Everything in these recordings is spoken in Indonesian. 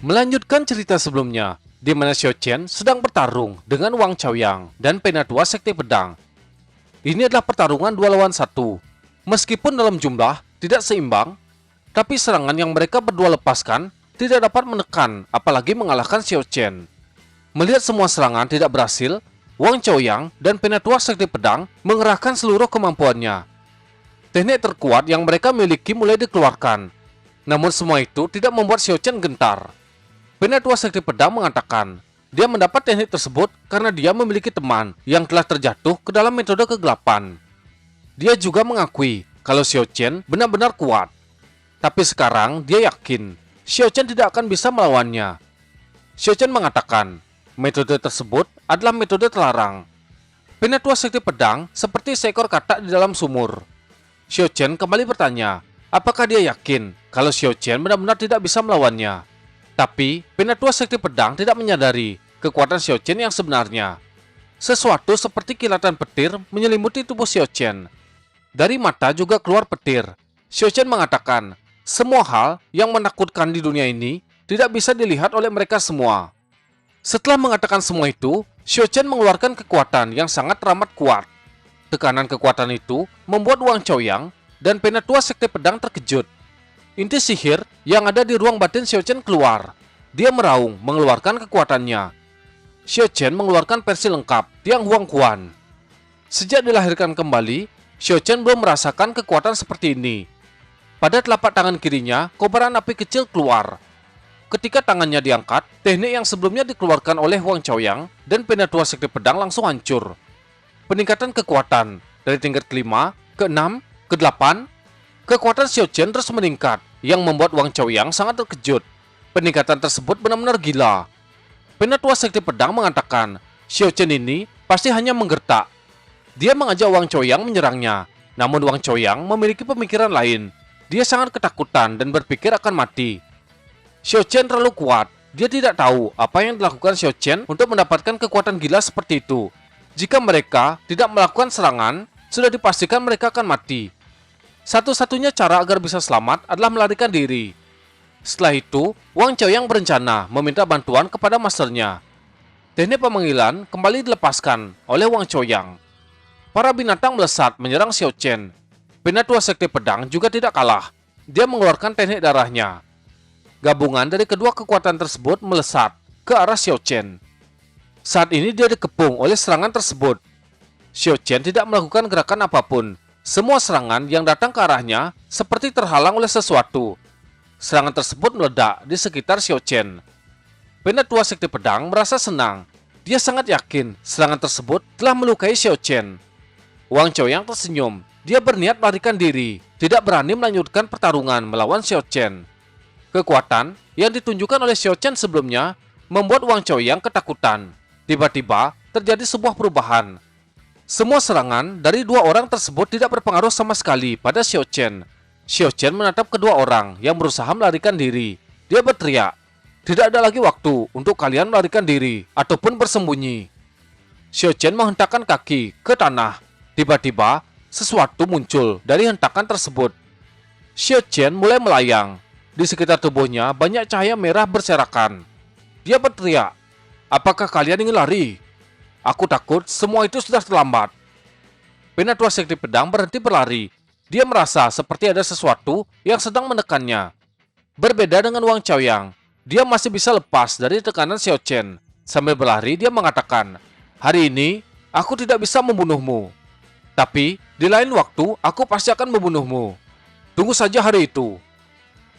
Melanjutkan cerita sebelumnya, di mana Xiao Chen sedang bertarung dengan Wang Chaoyang dan Penatua Sekte Pedang. Ini adalah pertarungan 2 lawan 1. Meskipun dalam jumlah tidak seimbang, tapi serangan yang mereka berdua lepaskan tidak dapat menekan apalagi mengalahkan Xiao Chen. Melihat semua serangan tidak berhasil, Wang Chaoyang dan Penatua Sekte Pedang mengerahkan seluruh kemampuannya. Teknik terkuat yang mereka miliki mulai dikeluarkan. Namun semua itu tidak membuat Xiao Chen gentar. Penatua Sekte Pedang mengatakan, dia mendapat teknik tersebut karena dia memiliki teman yang telah terjatuh ke dalam metode kegelapan. Dia juga mengakui kalau Xiao Chen benar-benar kuat. Tapi sekarang dia yakin Xiao Chen tidak akan bisa melawannya. Xiao Chen mengatakan, metode tersebut adalah metode terlarang. Penatua Sekte Pedang seperti seekor katak di dalam sumur. Xiao Chen kembali bertanya, apakah dia yakin kalau Xiao Chen benar-benar tidak bisa melawannya. Tapi Penatua Sekte Pedang tidak menyadari kekuatan Xiao Chen yang sebenarnya. Sesuatu seperti kilatan petir menyelimuti tubuh Xiao Chen. Dari mata juga keluar petir. Xiao Chen mengatakan, semua hal yang menakutkan di dunia ini tidak bisa dilihat oleh mereka semua. Setelah mengatakan semua itu, Xiao Chen mengeluarkan kekuatan yang sangat teramat kuat. Tekanan kekuatan itu membuat Wang Chaoyang dan Penatua Sekte Pedang terkejut. Inti sihir yang ada di ruang batin Xiao Chen keluar. Dia meraung mengeluarkan kekuatannya. Xiao Chen mengeluarkan versi lengkap Tiang Huang Quan. Sejak dilahirkan kembali, Xiao Chen belum merasakan kekuatan seperti ini. Pada telapak tangan kirinya, kobaran api kecil keluar. Ketika tangannya diangkat, teknik yang sebelumnya dikeluarkan oleh Wang Chaoyang dan Penatua Sekte Pedang langsung hancur. Peningkatan kekuatan dari tingkat ke-5, ke-6, ke-8. Kekuatan Xiao Chen terus meningkat yang membuat Wang Chaoyang sangat terkejut. Peningkatan tersebut benar-benar gila. Penatua Sekte Pedang mengatakan, Xiao Chen ini pasti hanya menggertak. Dia mengajak Wang Chaoyang menyerangnya. Namun Wang Chaoyang memiliki pemikiran lain. Dia sangat ketakutan dan berpikir akan mati. Xiao Chen terlalu kuat. Dia tidak tahu apa yang dilakukan Xiao Chen untuk mendapatkan kekuatan gila seperti itu. Jika mereka tidak melakukan serangan, sudah dipastikan mereka akan mati. Satu-satunya cara agar bisa selamat adalah melarikan diri. Setelah itu, Wang Chaoyang berencana meminta bantuan kepada masternya. Teknik pemanggilan kembali dilepaskan oleh Wang Chaoyang. Para binatang melesat menyerang Xiao Chen. Penatua Sekte Pedang juga tidak kalah. Dia mengeluarkan teknik darahnya. Gabungan dari kedua kekuatan tersebut melesat ke arah Xiao Chen. Saat ini dia dikepung oleh serangan tersebut. Xiao Chen tidak melakukan gerakan apapun. Semua serangan yang datang ke arahnya seperti terhalang oleh sesuatu. Serangan tersebut meledak di sekitar Xiao Chen. Penatua Sekte Pedang merasa senang. Dia sangat yakin serangan tersebut telah melukai Xiao Chen. Wang Chaoyang tersenyum. Dia berniat melarikan diri, tidak berani melanjutkan pertarungan melawan Xiao Chen. Kekuatan yang ditunjukkan oleh Xiao Chen sebelumnya membuat Wang Chaoyang ketakutan. Tiba-tiba terjadi sebuah perubahan. Semua serangan dari dua orang tersebut tidak berpengaruh sama sekali pada Xiao Chen. Xiao Chen menatap kedua orang yang berusaha melarikan diri. Dia berteriak, tidak ada lagi waktu untuk kalian melarikan diri ataupun bersembunyi. Xiao Chen menghentakkan kaki ke tanah. Tiba-tiba sesuatu muncul dari hentakan tersebut. Xiao Chen mulai melayang. Di sekitar tubuhnya banyak cahaya merah berserakan. Dia berteriak, apakah kalian ingin lari? Aku takut semua itu sudah terlambat. Penatua Sekte Pedang berhenti berlari. Dia merasa seperti ada sesuatu yang sedang menekannya. Berbeda dengan Wang Chaoyang, dia masih bisa lepas dari tekanan Xiao Chen. Sambil berlari dia mengatakan, hari ini aku tidak bisa membunuhmu. Tapi di lain waktu aku pasti akan membunuhmu. Tunggu saja hari itu.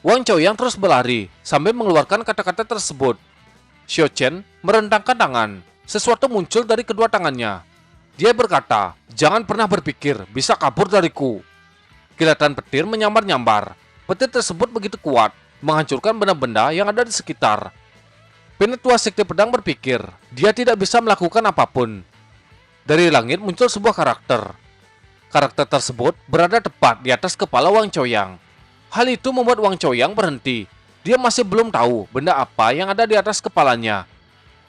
Wang Chaoyang terus berlari sambil mengeluarkan kata-kata tersebut. Xiao Chen merentangkan tangan. Sesuatu muncul dari kedua tangannya. Dia berkata, jangan pernah berpikir bisa kabur dariku. Kilatan petir menyambar-nyambar. Petir tersebut begitu kuat, menghancurkan benda-benda yang ada di sekitar. Penatua Sekte Pedang berpikir, dia tidak bisa melakukan apapun. Dari langit muncul sebuah karakter. Karakter tersebut berada tepat di atas kepala Wang Chaoyang. Hal itu membuat Wang Chaoyang berhenti. Dia masih belum tahu benda apa yang ada di atas kepalanya.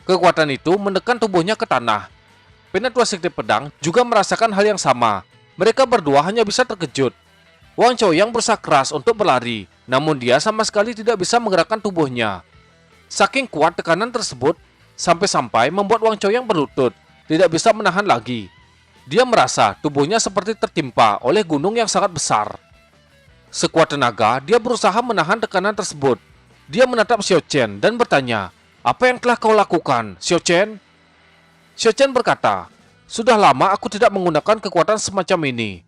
Kekuatan itu menekan tubuhnya ke tanah. Penatua Sekte Pedang juga merasakan hal yang sama. Mereka berdua hanya bisa terkejut. Wang Chaoyang berusaha keras untuk berlari, namun dia sama sekali tidak bisa menggerakkan tubuhnya. Saking kuat tekanan tersebut, sampai-sampai membuat Wang Chaoyang berlutut, tidak bisa menahan lagi. Dia merasa tubuhnya seperti tertimpa oleh gunung yang sangat besar. Sekuat tenaga, dia berusaha menahan tekanan tersebut. Dia menatap Xiao Chen dan bertanya, "Apa yang telah kau lakukan, Xiao Chen?" Xiao Chen berkata, "Sudah lama aku tidak menggunakan kekuatan semacam ini."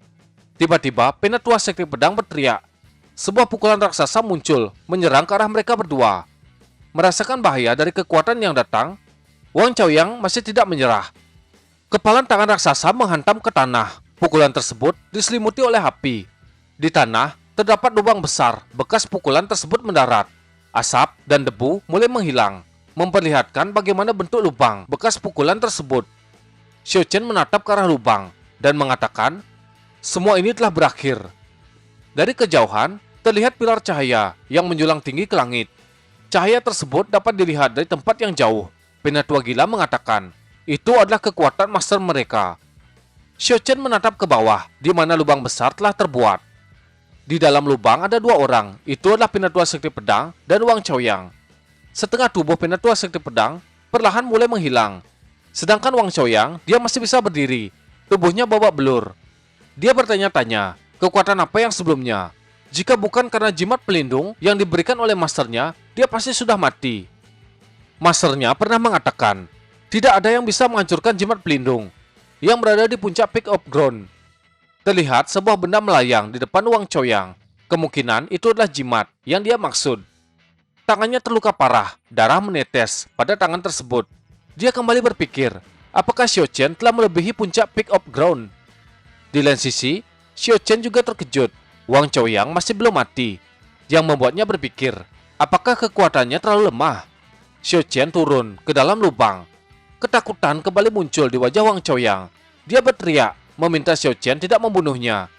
Tiba-tiba, Penatua Sekte Pedang berteriak. Sebuah pukulan raksasa muncul, menyerang ke arah mereka berdua. Merasakan bahaya dari kekuatan yang datang, Wang Chaoyang masih tidak menyerah. Kepalan tangan raksasa menghantam ke tanah. Pukulan tersebut diselimuti oleh api. Di tanah, terdapat lubang besar, bekas pukulan tersebut mendarat. Asap dan debu mulai menghilang, memperlihatkan bagaimana bentuk lubang bekas pukulan tersebut. Xiao Chen menatap ke arah lubang dan mengatakan, "Semua ini telah berakhir." Dari kejauhan, terlihat pilar cahaya yang menjulang tinggi ke langit. Cahaya tersebut dapat dilihat dari tempat yang jauh. Penatua Gila mengatakan, itu adalah kekuatan master mereka. Xiao Chen menatap ke bawah, di mana lubang besar telah terbuat. Di dalam lubang ada dua orang, itu adalah Penatua Sekte Pedang dan Wang Chaoyang. Setengah tubuh Penatua Sekte Pedang perlahan mulai menghilang. Sedangkan Wang Chaoyang, dia masih bisa berdiri, tubuhnya babak belur. Dia bertanya-tanya, kekuatan apa yang sebelumnya? Jika bukan karena jimat pelindung yang diberikan oleh masternya, dia pasti sudah mati. Masternya pernah mengatakan, tidak ada yang bisa menghancurkan jimat pelindung yang berada di puncak Peak of Ground. Terlihat sebuah benda melayang di depan Wang Chaoyang. Kemungkinan itu adalah jimat yang dia maksud. Tangannya terluka parah, darah menetes pada tangan tersebut. Dia kembali berpikir, apakah Xiao Chen telah melebihi puncak Peak of Ground? Di lain sisi, Xiao Chen juga terkejut. Wang Chaoyang masih belum mati, yang membuatnya berpikir, apakah kekuatannya terlalu lemah? Xiao Chen turun ke dalam lubang. Ketakutan kembali muncul di wajah Wang Chaoyang. Dia berteriak, meminta Xiao Chen tidak membunuhnya.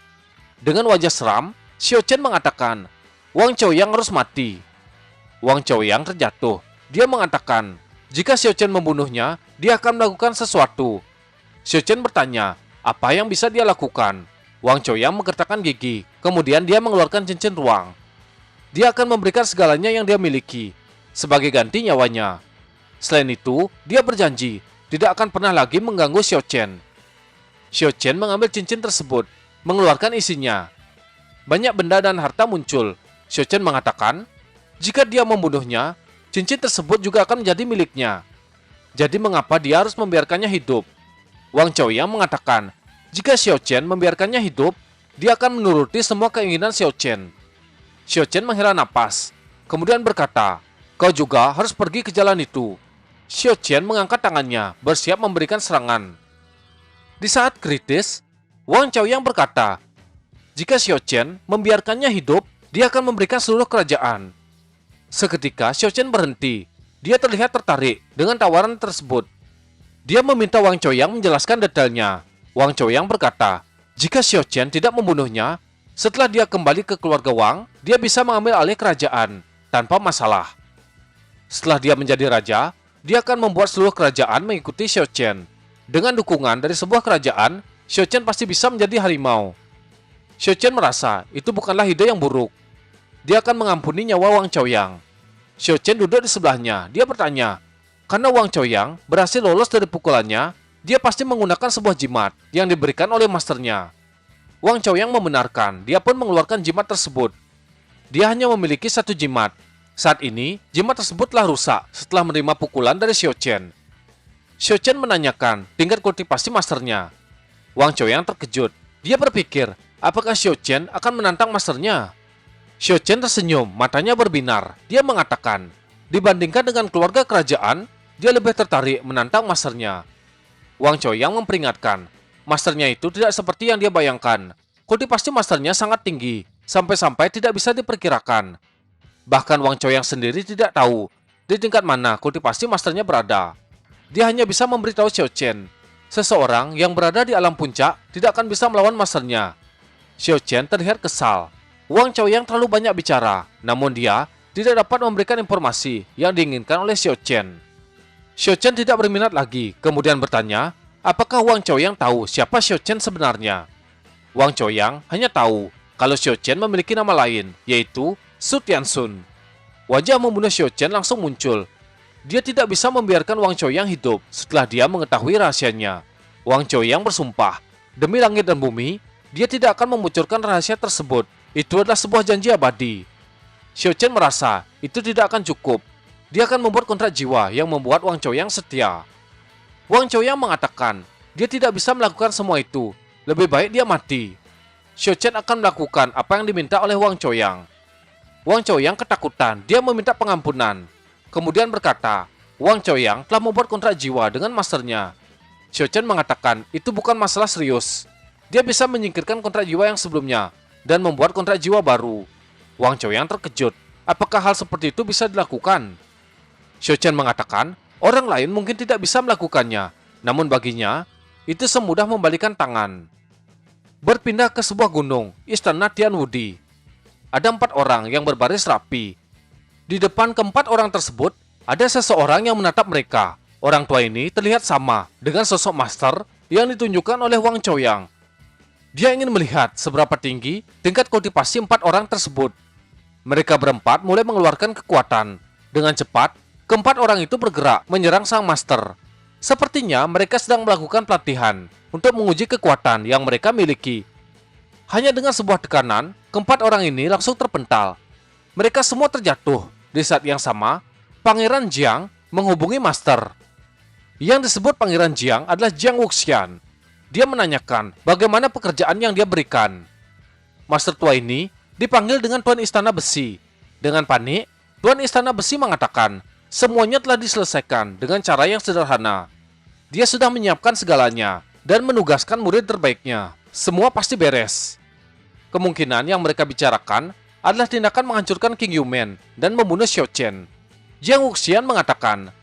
Dengan wajah seram, Xiao Chen mengatakan, Wang Chaoyang harus mati. Wang Chaoyang terjatuh. Dia mengatakan, jika Xiao Chen membunuhnya, dia akan melakukan sesuatu. Xiao Chen bertanya, apa yang bisa dia lakukan? Wang Chaoyang menggertakkan gigi, kemudian dia mengeluarkan cincin ruang. Dia akan memberikan segalanya yang dia miliki, sebagai ganti nyawanya. Selain itu, dia berjanji, tidak akan pernah lagi mengganggu Xiao Chen. Xiao Chen mengambil cincin tersebut, mengeluarkan isinya. Banyak benda dan harta muncul. Xiao Chen mengatakan, jika dia membunuhnya, cincin tersebut juga akan menjadi miliknya. Jadi mengapa dia harus membiarkannya hidup? Wang Chaoyang mengatakan, jika Xiao Chen membiarkannya hidup, dia akan menuruti semua keinginan Xiao Chen. Xiao Chen menghela napas, kemudian berkata, kau juga harus pergi ke jalan itu. Xiao Chen mengangkat tangannya, bersiap memberikan serangan. Di saat kritis, Wang Chaoyang berkata, jika Xiao Chen membiarkannya hidup, dia akan memberikan seluruh kerajaan. Seketika Xiao Chen berhenti. Dia terlihat tertarik dengan tawaran tersebut. Dia meminta Wang Chaoyang menjelaskan detailnya. Wang Chaoyang berkata, jika Xiao Chen tidak membunuhnya, setelah dia kembali ke keluarga Wang, dia bisa mengambil alih kerajaan tanpa masalah. Setelah dia menjadi raja, dia akan membuat seluruh kerajaan mengikuti Xiao Chen. Dengan dukungan dari sebuah kerajaan, Xiao Chen pasti bisa menjadi harimau. Xiao Chen merasa itu bukanlah ide yang buruk. Dia akan mengampuni nyawa Wang Chaoyang. Xiao Chen duduk di sebelahnya. Dia bertanya, karena Wang Chaoyang berhasil lolos dari pukulannya, dia pasti menggunakan sebuah jimat yang diberikan oleh masternya. Wang Chaoyang membenarkan, dia pun mengeluarkan jimat tersebut. Dia hanya memiliki satu jimat. Saat ini, jimat tersebut telah rusak setelah menerima pukulan dari Xiao Chen. Xiao Chen menanyakan tingkat kultivasi masternya. Wang Chaoyang terkejut. Dia berpikir, apakah Xiao Chen akan menantang masternya? Xiao Chen tersenyum, matanya berbinar. Dia mengatakan, dibandingkan dengan keluarga kerajaan, dia lebih tertarik menantang masternya. Wang Chaoyang memperingatkan, masternya itu tidak seperti yang dia bayangkan. Kultivasi masternya sangat tinggi, sampai-sampai tidak bisa diperkirakan. Bahkan Wang Chaoyang sendiri tidak tahu di tingkat mana kultivasi masternya berada. Dia hanya bisa memberitahu Xiao Chen, seseorang yang berada di alam puncak tidak akan bisa melawan masternya. Xiao Chen terlihat kesal. Wang Chaoyang terlalu banyak bicara, namun dia tidak dapat memberikan informasi yang diinginkan oleh Xiao Chen. Xiao Chen tidak berminat lagi, kemudian bertanya, apakah Wang Chaoyang tahu siapa Xiao Chen sebenarnya? Wang Chaoyang hanya tahu kalau Xiao Chen memiliki nama lain, yaitu Su Tianxun. Wajah membunuh Xiao Chen langsung muncul. Dia tidak bisa membiarkan Wang Chouyang hidup setelah dia mengetahui rahasianya. Wang Chouyang bersumpah, demi langit dan bumi, dia tidak akan memucurkan rahasia tersebut. Itu adalah sebuah janji abadi. Xiao Chen merasa itu tidak akan cukup. Dia akan membuat kontrak jiwa yang membuat Wang Chouyang setia. Wang Chouyang mengatakan, dia tidak bisa melakukan semua itu. Lebih baik dia mati. Xiao Chen akan melakukan apa yang diminta oleh Wang Chouyang. Wang Chouyang ketakutan, dia meminta pengampunan. Kemudian berkata, Wang Chouyang telah membuat kontrak jiwa dengan masternya. Xiao Chen mengatakan itu bukan masalah serius. Dia bisa menyingkirkan kontrak jiwa yang sebelumnya dan membuat kontrak jiwa baru. Wang Chouyang terkejut. Apakah hal seperti itu bisa dilakukan? Xiao Chen mengatakan, orang lain mungkin tidak bisa melakukannya. Namun baginya, itu semudah membalikan tangan. Berpindah ke sebuah gunung, istana Tianwudi. Ada 4 orang yang berbaris rapi. Di depan keempat orang tersebut, ada seseorang yang menatap mereka. Orang tua ini terlihat sama dengan sosok master yang ditunjukkan oleh Wang Chouyang. Dia ingin melihat seberapa tinggi tingkat kultivasi 4 orang tersebut. Mereka berempat mulai mengeluarkan kekuatan. Dengan cepat, keempat orang itu bergerak menyerang sang master. Sepertinya mereka sedang melakukan pelatihan untuk menguji kekuatan yang mereka miliki. Hanya dengan sebuah tekanan, keempat orang ini langsung terpental. Mereka semua terjatuh. Di saat yang sama, Pangeran Jiang menghubungi master. Yang disebut Pangeran Jiang adalah Jiang Wuxian. Dia menanyakan bagaimana pekerjaan yang dia berikan. Master tua ini dipanggil dengan Tuan Istana Besi. Dengan panik, Tuan Istana Besi mengatakan semuanya telah diselesaikan dengan cara yang sederhana. Dia sudah menyiapkan segalanya dan menugaskan murid terbaiknya. Semua pasti beres. Kemungkinan yang mereka bicarakan adalah tindakan menghancurkan King Yumen dan membunuh Xiao Chen. Jiang Wuxian mengatakan,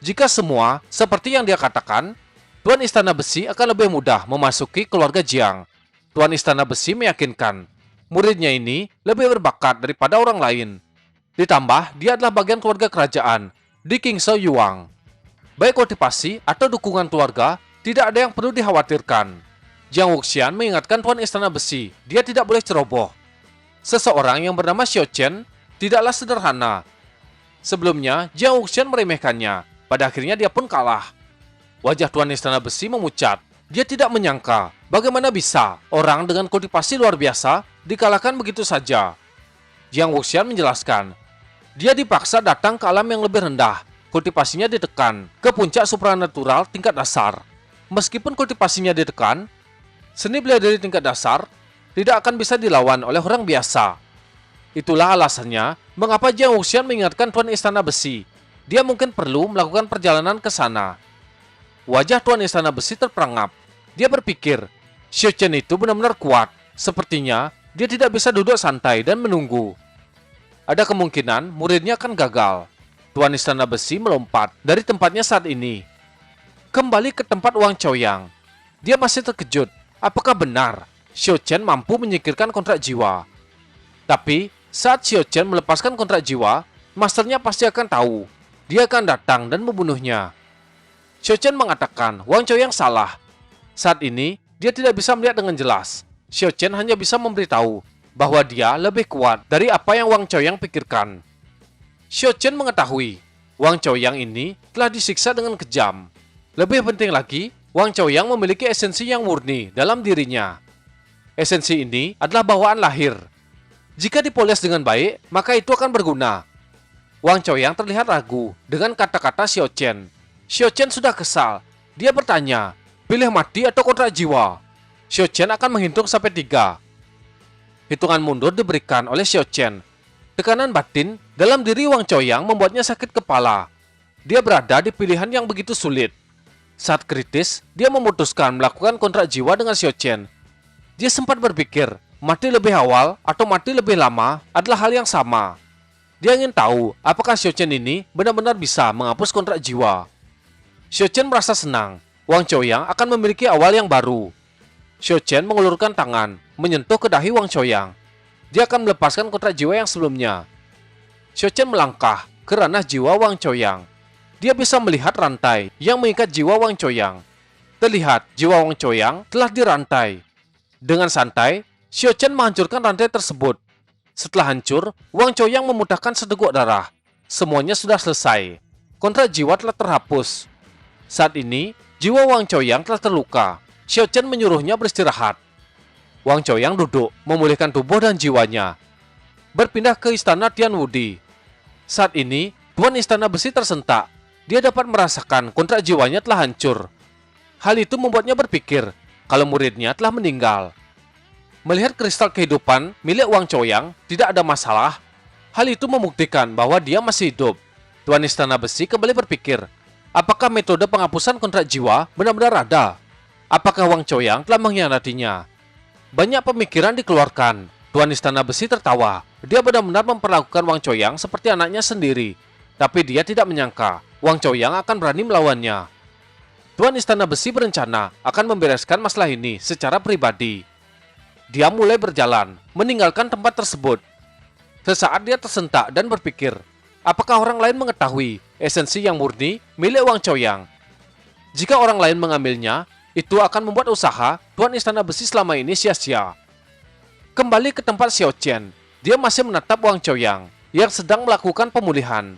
jika semua seperti yang dia katakan, Tuan Istana Besi akan lebih mudah memasuki keluarga Jiang. Tuan Istana Besi meyakinkan, muridnya ini lebih berbakat daripada orang lain. Ditambah, dia adalah bagian keluarga kerajaan di Qingzhou Yuan. Baik kultivasi atau dukungan keluarga, tidak ada yang perlu dikhawatirkan. Jiang Wuxian mengingatkan Tuan Istana Besi, dia tidak boleh ceroboh. Seseorang yang bernama Xiao Chen tidaklah sederhana. Sebelumnya, Jiang Wuxian meremehkannya. Pada akhirnya dia pun kalah. Wajah Tuan Istana Besi memucat. Dia tidak menyangka bagaimana bisa orang dengan kultivasi luar biasa dikalahkan begitu saja. Jiang Wuxian menjelaskan, dia dipaksa datang ke alam yang lebih rendah. Kultivasinya ditekan ke puncak supranatural tingkat dasar. Meskipun kultivasinya ditekan, seni bela diri tingkat dasar tidak akan bisa dilawan oleh orang biasa. Itulah alasannya mengapa Jiang Wuxian mengingatkan Tuan Istana Besi. Dia mungkin perlu melakukan perjalanan ke sana. Wajah Tuan Istana Besi terperangap. Dia berpikir, Xiao Chen itu benar-benar kuat. Sepertinya dia tidak bisa duduk santai dan menunggu. Ada kemungkinan muridnya akan gagal. Tuan Istana Besi melompat dari tempatnya saat ini. Kembali ke tempat Wang Chouyang. Dia masih terkejut. Apakah benar Xiao Chen mampu menyingkirkan kontrak jiwa? Tapi saat Xiao Chen melepaskan kontrak jiwa, masternya pasti akan tahu. Dia akan datang dan membunuhnya. Xiao Chen mengatakan Wang Chouyang salah. Saat ini, dia tidak bisa melihat dengan jelas. Xiao Chen hanya bisa memberitahu bahwa dia lebih kuat dari apa yang Wang Chouyang pikirkan. Xiao Chen mengetahui Wang Chouyang ini telah disiksa dengan kejam. Lebih penting lagi, Wang Chouyang memiliki esensi yang murni dalam dirinya. Esensi ini adalah bawaan lahir. Jika dipoles dengan baik, maka itu akan berguna. Wang Chouyang terlihat ragu dengan kata-kata Xiao Chen. Xiao Chen sudah kesal. Dia bertanya, pilih mati atau kontrak jiwa? Xiao Chen akan menghitung sampai 3. Hitungan mundur diberikan oleh Xiao Chen. Tekanan batin dalam diri Wang Chouyang membuatnya sakit kepala. Dia berada di pilihan yang begitu sulit. Saat kritis, dia memutuskan melakukan kontrak jiwa dengan Xiao Chen. Dia sempat berpikir, mati lebih awal atau mati lebih lama adalah hal yang sama. Dia ingin tahu apakah Xiao Chen ini benar-benar bisa menghapus kontrak jiwa. Xiao Chen merasa senang. Wang Chouyang akan memiliki awal yang baru. Xiao Chen mengulurkan tangan, menyentuh ke dahi Wang Chouyang. Dia akan melepaskan kontrak jiwa yang sebelumnya. Xiao Chen melangkah ke ranah jiwa Wang Chouyang. Dia bisa melihat rantai yang mengikat jiwa Wang Chouyang. Terlihat jiwa Wang Chouyang telah dirantai. Dengan santai, Xiao Chen menghancurkan rantai tersebut. Setelah hancur, Wang Chouyang memutahkan seteguk darah. Semuanya sudah selesai. kontrak jiwa telah terhapus. Saat ini, jiwa Wang Chaoyang telah terluka. Xiao Chen menyuruhnya beristirahat. Wang Chaoyang duduk, memulihkan tubuh dan jiwanya. Berpindah ke istana Tian Wudi. Saat ini, Tuan Istana Besi tersentak. Dia dapat merasakan kontrak jiwanya telah hancur. Hal itu membuatnya berpikir kalau muridnya telah meninggal. Melihat kristal kehidupan milik Wang Chaoyang tidak ada masalah, hal itu membuktikan bahwa dia masih hidup. Tuan Istana Besi kembali berpikir, apakah metode penghapusan kontrak jiwa benar-benar ada? Apakah Wang Chaoyang telah mengkhianatinya? Banyak pemikiran dikeluarkan. Tuan Istana Besi tertawa. Dia benar-benar memperlakukan Wang Chaoyang seperti anaknya sendiri. Tapi dia tidak menyangka Wang Chaoyang akan berani melawannya. Tuan Istana Besi berencana akan membereskan masalah ini secara pribadi. Dia mulai berjalan, meninggalkan tempat tersebut. Sesaat dia tersentak dan berpikir, apakah orang lain mengetahui esensi yang murni milik Wang Chaoyang? Jika orang lain mengambilnya, itu akan membuat usaha Tuan Istana Besi selama ini sia-sia. Kembali ke tempat Xiao Chen, dia masih menatap Wang Chaoyang yang sedang melakukan pemulihan.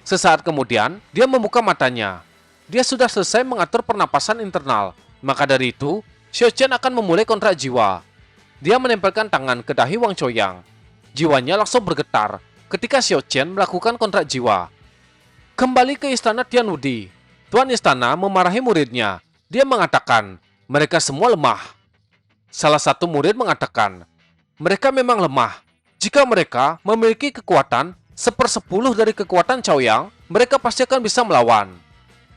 Sesaat kemudian, dia membuka matanya. Dia sudah selesai mengatur pernapasan internal. Maka dari itu, Xiao Chen akan memulai kontrak jiwa. Dia menempelkan tangan ke dahi Wang Chaoyang. Jiwanya langsung bergetar ketika Xiao Chen melakukan kontrak jiwa. Kembali ke istana Tian Wudi. Tuan istana memarahi muridnya. Dia mengatakan, mereka semua lemah. Salah satu murid mengatakan, mereka memang lemah. Jika mereka memiliki kekuatan 1/10 dari kekuatan Chaoyang, mereka pasti akan bisa melawan.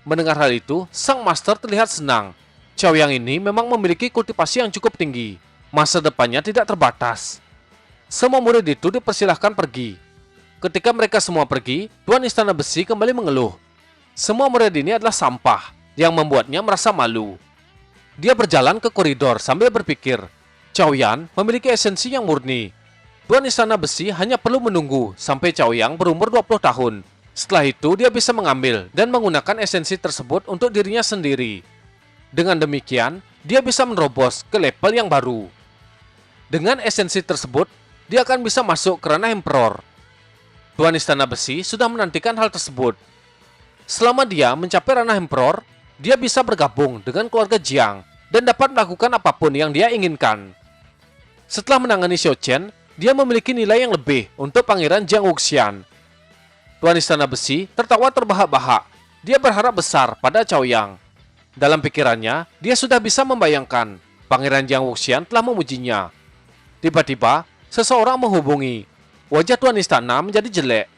Mendengar hal itu, sang master terlihat senang. Chaoyang ini memang memiliki kultivasi yang cukup tinggi. Masa depannya tidak terbatas. Semua murid itu dipersilahkan pergi. Ketika mereka semua pergi, Tuan Istana Besi kembali mengeluh. Semua murid ini adalah sampah yang membuatnya merasa malu. Dia berjalan ke koridor sambil berpikir, Chaoyang memiliki esensi yang murni. Tuan Istana Besi hanya perlu menunggu sampai Chaoyang berumur 20 tahun. Setelah itu dia bisa mengambil dan menggunakan esensi tersebut untuk dirinya sendiri. Dengan demikian, dia bisa menerobos ke level yang baru. Dengan esensi tersebut, dia akan bisa masuk ke ranah Emperor. Tuan Istana Besi sudah menantikan hal tersebut. Selama dia mencapai ranah Emperor, dia bisa bergabung dengan keluarga Jiang dan dapat melakukan apapun yang dia inginkan. Setelah menangani Xiao Chen, dia memiliki nilai yang lebih untuk Pangeran Jiang Wuxian. Tuan Istana Besi tertawa terbahak-bahak. Dia berharap besar pada Chaoyang. Dalam pikirannya, dia sudah bisa membayangkan Pangeran Jiang Wuxian telah memujinya. Tiba-tiba, seseorang menghubungi. Wajah Tuan Istana menjadi jelek.